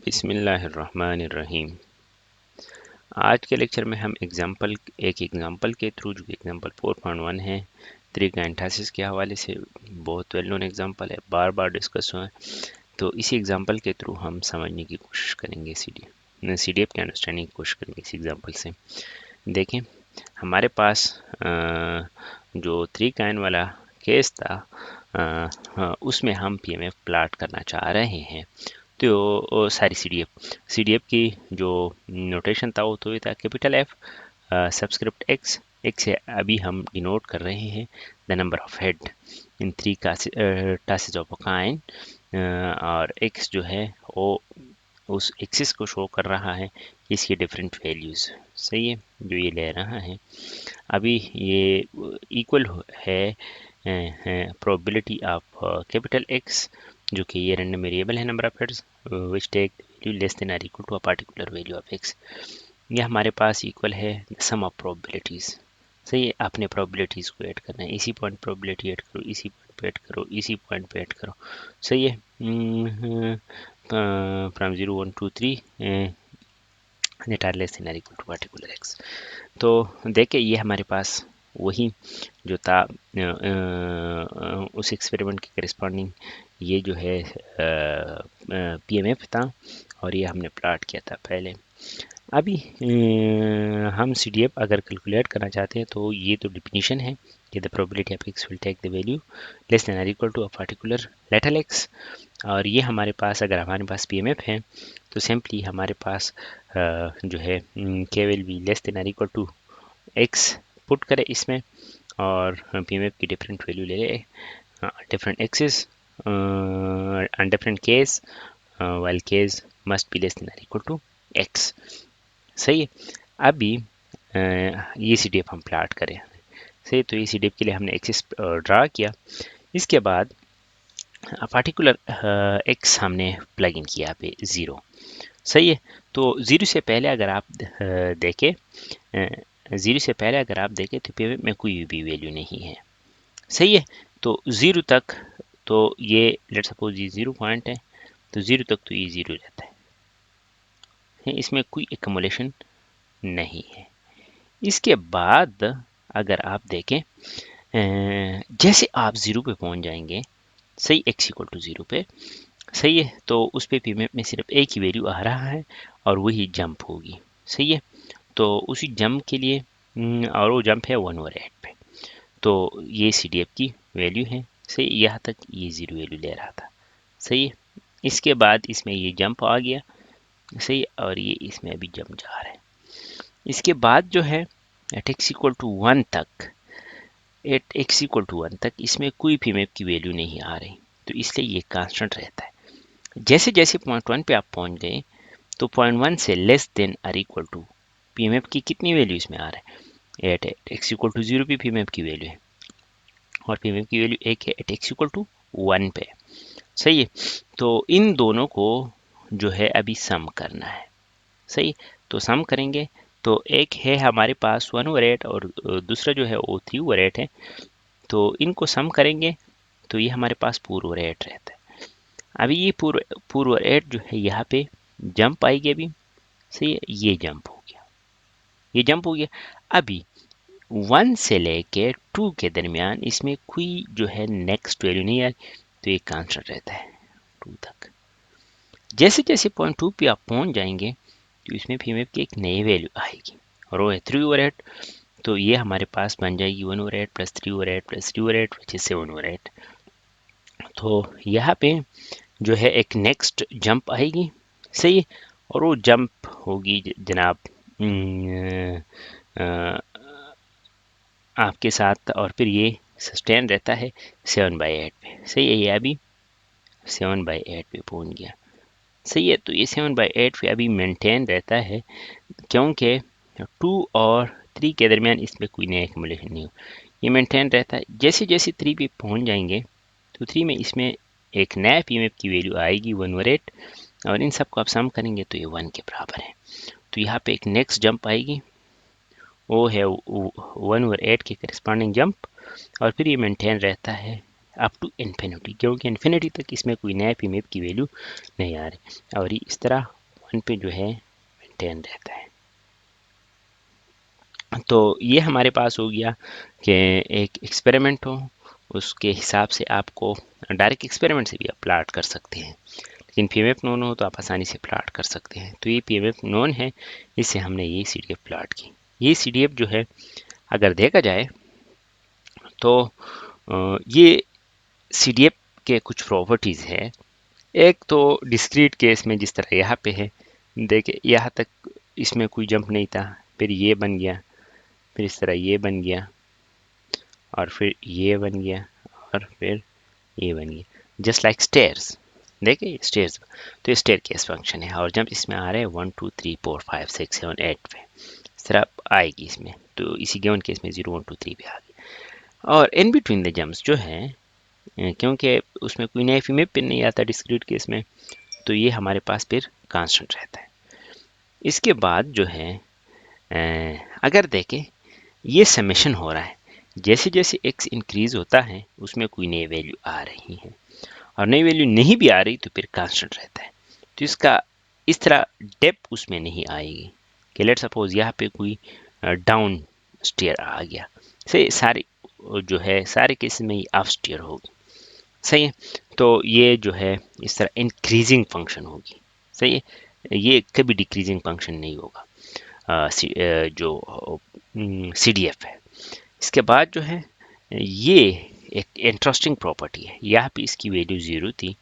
बिस्मिल्लाहिर्रहमानिर्रहीम। आज के लेक्चर में हम एक एग्जांपल के थ्रू, जो एग्जांपल 4.1 है, त्रिकाइंटासिस के हवाले से बहुत वेल नोन एग्जांपल है, बार बार डिस्कस हुआ है। तो इसी एग्जांपल के थ्रू हम समझने की कोशिश करेंगे, सीडीएफ की अंडरस्टैंडिंग की कोशिश करेंगे इस एग्जांपल से। देखें, हमारे पास जो त्रिकाइन वाला केस था, उसमें हम पीएमएफ प्लाट करना चाह रहे हैं। तो सारी सीडीएफ की जो नोटेशन था वो तो ये था कैपिटल एफ सबस्क्रिप्ट एक्स से अभी हम डिनोट कर रहे हैं the number of head in three tosses of a coin, और एक्स जो है वो उस एक्सिस को शो कर रहा है इसके डिफरेंट वैल्यूज़। सही है, जो ये ले रहा है अभी ये इक्वल है प्रोबेबिलिटी ऑफ कैपिटल एक्स, जो कि ये रैंडम वेरिएबल है number of heads which take value less than और equal to a particular value of x. यह हमारे पास इक्वल है सम ऑफ प्रोबेबिलिटीज़। सही है, आपने प्रोबेबिलिटीज़ को ऐड करना है, इसी पॉइंट प्रोबेबिलिटी ऐड करो, इसी पॉइंट पे ऐड करो, इसी पॉइंट पे ऐड करो। सही है, from 0 1 2 3 that are less than or equal to particular x। तो देखें, ये हमारे पास वही जो था उस एक्सपेरिमेंट के करस्पॉन्डिंग ये जो है पीएमएफ था, और ये हमने प्लॉट किया था पहले। अभी हम सीडीएफ अगर कैलकुलेट करना चाहते हैं तो ये तो डिफिनीशन है कि the probability of x will take the value less than और equal to a particular letter x. और ये हमारे पास, अगर हमारे पास पीएमएफ है तो सिंपली हमारे पास जो है k will be less than और इक्वल टू एक्स पुट करें इसमें, और पीएमएफ की डिफरेंट वैल्यू ले ले different x's and different case, while case must be less than और इक्वल टू एक्स। सही है, अभी ये सीडीएफ हम प्लॉट करें। सही, तो ये सीडीएफ के लिए हमने एक्सिस ड्रा किया। इसके बाद पार्टिकुलर एक्स हमने प्लग इन किया पे 0। सही है, तो 0 से पहले अगर आप देखें, 0 से पहले अगर आप देखें तो पीएमएफ में कोई भी वैल्यू नहीं है। सही है, तो 0 तक, तो ये लेट सपोज ये 0 पॉइंट है, तो 0 तक तो ये 0 रहता है, इसमें कोई एकमुलेशन नहीं है। इसके बाद अगर आप देखें, जैसे आप 0 पे पहुंच जाएंगे, सही, x इक्वल टू 0 पे, सही है, तो उस पे पीएमएफ में सिर्फ एक ही वैल्यू आ रहा है और वही जंप होगी। सही है, तो उसी जंप के लिए और वो जंप है 1/8 पे, तो ये सीडीएफ की वैल्यू है। सही, यहाँ तक ये 0 वैल्यू ले रहा था। सही है, इसके बाद इसमें ये जंप आ गया। सही, और ये इसमें अभी जंप जा रहा है। इसके बाद जो है एट x इक्वल टू 1 तक, एट x इक्वल टू 1 तक इसमें कोई पीएमएफ की वैल्यू नहीं आ रही, तो इसलिए ये कांस्टेंट रहता है। जैसे जैसे पॉइंट 1 पे आप पहुंच गए, तो पॉइंट 1 से लेस देन और इक्वल टू पीएमएफ की कितनी वैल्यू इसमें आ रहा है, एट x इक्वल टू 0 पे पीएमएफ की वैल्यू है, और पीएमएफ की वैल्यू एक है एट x इक्वल टू 1 पे। सही है, तो इन दोनों को जो है अभी सम करना है। सही, तो सम करेंगे तो एक है हमारे पास 1/8 और दूसरा जो है वो 3/8 है, तो इनको सम करेंगे तो ये हमारे पास पूर्व 8 रहता है। अभी ये पूर्व 8 जो है यहाँ पे जंप आएगी अभी। सही है, ये जंप हो गया, ये जंप हो गया। अभी 1 से लेके 2 के दरमियान इसमें कोई जो है नेक्स्ट वैल्यू नहीं है, तो ये कांस्टेंट रहता है 2 तक। जैसे जैसे पॉइंट 2 पे आप पहुंच जाएंगे तो इसमें पीएमएफ की एक नई वैल्यू आएगी, और वो है 3/8। तो ये हमारे पास बन जाएगी 1/8 प्लस 3/8 प्लस 3/8 विच इज 7/8। तो यहाँ पे जो है एक नेक्स्ट जंप आएगी। सही है, और वो जंप होगी जनाब आपके साथ, और फिर ये सस्टेन रहता है 7/8 पे। सही है, ये अभी 7/8 पे पहुंच गया। सही है, तो ये 7/8 पे अभी मेंटेन रहता है, क्योंकि 2 और 3 के दरमियान इसमें कोई नया एक्युमुलेशन नहीं हो, ये मेंटेन रहता है। जैसे जैसे 3 पे पहुंच जाएंगे तो 3 में इसमें एक नया पीएमएफ की वैल्यू आएगी 1/8, और इन सब को आप सम करेंगे तो ये 1 के बराबर है। तो यहाँ पे एक नेक्स्ट जंप आएगी, वो है 1/8 के करस्पॉन्डिंग जंप, और फिर ये मेंटेन रहता है अप टू इन्फिनिटी, क्योंकि इन्फिनिटी तक इसमें कोई नया पी मैप की वैल्यू नहीं आ रही, और ये इस तरह 1 पे जो है मेंटेन रहता है। तो ये हमारे पास हो गया कि एक एक्सपेरिमेंट हो, उसके हिसाब से आपको डायरेक्ट एक्सपेरिमेंट से भी आप प्लाट कर सकते हैं, लेकिन पीएमएफ नोन हो तो आप आसानी से प्लाट कर सकते हैं। तो ये पीएमएफ नोन है, इससे हमने ये सीडीएफ प्लाट की। ये सीडीएफ जो है अगर देखा जाए तो ये सीडीएफ के कुछ प्रॉपर्टीज़ है। एक तो डिस्क्रीट केस में जिस तरह यहाँ पे है, देखिए यहाँ तक इसमें कोई जंप नहीं था, फिर ये बन गया, फिर इस तरह ये बन गया, और फिर ये बन गया, और फिर ये बन गया, जस्ट लाइक स्टेयर्स। देखिए स्टेयर्स, तो ये स्टेयर केस फंक्शन है, और जंप इसमें आ रहे हैं 1 2 3 4 5 6 7 8 पे, इस तरह आएगी इसमें। तो इसी गिवन केस में 0 1 2 3 पे आ गई। और इन बिटवीन द जंप्स जो है, क्योंकि उसमें कोई नया फीमेल पिन नहीं आता डिस्क्रीट केस में, तो ये हमारे पास फिर कांस्टेंट रहता है। इसके बाद जो है अगर देखें ये समेशन हो रहा है, जैसे जैसे x इंक्रीज होता है उसमें कोई नई वैल्यू आ रही है, और नई वैल्यू नहीं भी आ रही तो फिर कांस्टेंट रहता है। तो इसका इस तरह डेप्थ उसमें नहीं आएगी कि लेट सपोज यहाँ पे कोई डाउन स्टेयर आ गया, से सारे जो है सारे केस में ये अप स्टेयर होगी, सही है। तो ये जो है इस तरह इंक्रीजिंग फंक्शन होगी, सही है, ये कभी डिक्रीजिंग फंक्शन नहीं होगा जो CDF है। इसके बाद जो है ये एक इंटरेस्टिंग प्रॉपर्टी है, यहाँ पे इसकी वैल्यू 0 थी,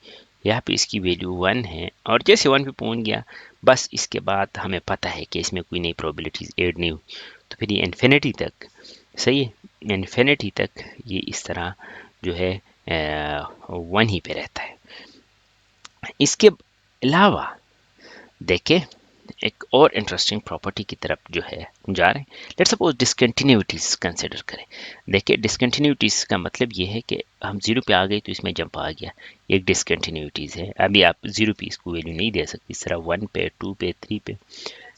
यहाँ पे इसकी वैल्यू 1 है, और जैसे 1 पे पहुंच गया बस इसके बाद हमें पता है कि इसमें कोई नई प्रोबेबिलिटीज ऐड नहीं हुई, तो फिर ये इन्फिनिटी तक, सही है, इन्फिनिटी तक ये इस तरह जो है 1 ही पे रहता है। इसके अलावा देखें एक और इंटरेस्टिंग प्रॉपर्टी की तरफ जो है जा रहे हैं। लेट्स सपोज डिसकंटिन्यूटीज कंसिडर करें। देखिए डिसकंटिन्यूटीज का मतलब ये है कि हम 0 पे आ गए तो इसमें जंप आ गया, एक डिसकंटिन्यूटीज है। अभी आप 0 पे इसको वैल्यू नहीं दे सकते, इस तरह 1 पे 2 पे 3 पे,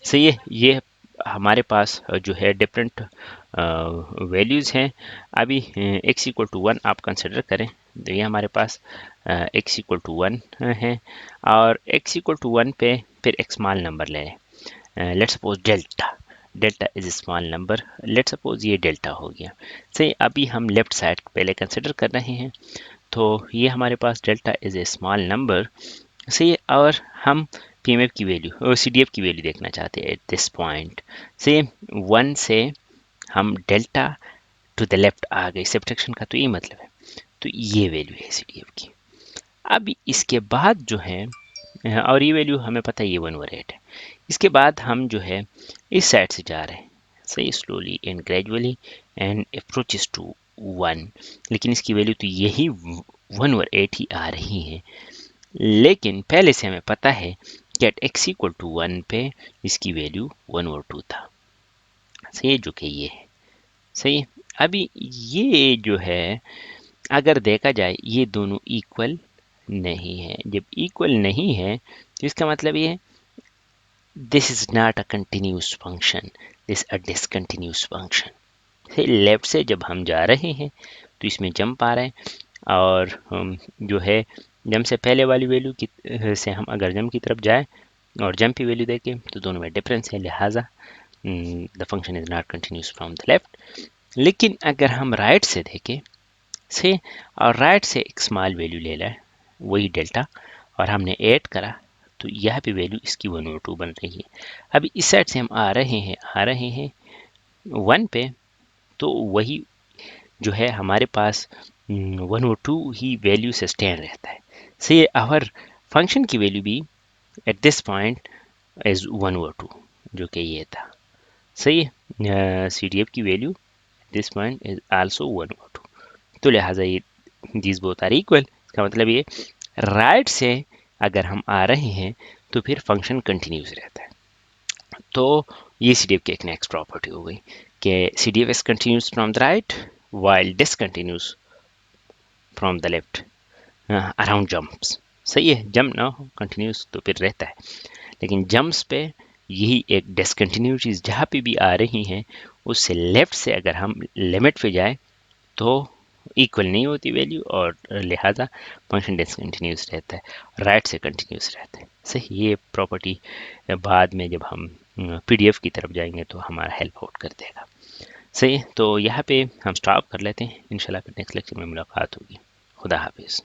सही है। ये हमारे पास जो है डिफरेंट वैल्यूज़ हैं। अभी x इक्वल टू 1 आप कंसिडर करें तो ये हमारे पास x इक्वल टू 1 है, और x इक्वल टू 1 पे फिर एक स्मॉल नंबर ले लें, let's suppose delta is small number, let's suppose ये डेल्टा हो गया, सही। अभी हम लेफ्ट साइड पहले कंसिडर कर रहे हैं, तो ये हमारे पास delta is a small number, सही। और हम पीएमएफ की वैल्यू और सीडीएफ की वैल्यू देखना चाहते हैं एट दिस पॉइंट, से 1 से हम डेल्टा टू द लेफ्ट आ गए, सब्ट्रैक्शन का तो ये मतलब है। तो ये वैल्यू है सीडीएफ की। अब इसके बाद जो है, और ये वैल्यू हमें पता है ये 1/8 है। इसके बाद हम जो है इस साइड से जा रहे हैं, सही, slowly and gradually and approaches to 1, लेकिन इसकी वैल्यू तो यही 1/8 ही आ रही है। लेकिन पहले से हमें पता है कि एट x इक्वल टू 1 पे इसकी वैल्यू 1/2 था, सही, जो कि ये है, सही। अभी ये जो है अगर देखा जाए ये दोनों इक्वल नहीं है। जब इक्वल नहीं है तो इसका मतलब ये है this is not a continuous function, this a discontinuous function. Left से जब हम जा रहे हैं तो इसमें जंप आ रहा है, और जो है जंप से पहले वाली वैल्यू की से हम अगर जंप की तरफ जाए और जंप की वैल्यू देखें तो दोनों में डिफरेंस है, लिहाजा the function is not continuous from the left. लेकिन अगर हम राइट से देखें से, और राइट से एक स्मॉल वैल्यू ले लें वही डेल्टा, और हमने ऐड करा तो यह भी वैल्यू इसकी 1/2 बन रही है। अभी इस साइड से हम आ रहे हैं 1 पे, तो वही जो है हमारे पास 1/2 ही वैल्यू सस्टेन रहता है, से आवर फंक्शन की वैल्यू भी एट दिस पॉइंट इज 1/2, जो कि ये था, सही। CDF की value this point is also 1/2, तो लिहाजा ये दीज बोथ आर इक्वल। इसका मतलब ये राइट से अगर हम आ रहे हैं तो फिर फंक्शन कंटिन्यूस रहता है। तो ये CDF की एक नेक्स्ट प्रॉपर्टी हो गई कि CDF is continuous from the right while discontinuous from the left around jumps, सही है। जंप ना हो कंटिन्यूस तो फिर रहता है, लेकिन जंप्स पे यही एक डिसकंटिन्यूटीज जहाँ पे भी आ रही हैं उससे लेफ्ट से अगर हम लिमिट पे जाए तो इक्वल नहीं होती वैल्यू, और लिहाजा फंक्शन डिसकंटिन्यूस रहता है, राइट से कंटिन्यूस रहता है। सही, ये प्रॉपर्टी बाद में जब हम पीडीएफ की तरफ जाएंगे तो हमारा हेल्प आउट कर देगा। सही, तो यहाँ पे हम स्टॉप कर लेते हैं, इंशाल्लाह फिर नेक्स्ट लेक्चर में मुलाकात होगी। खुदा हाफिज़।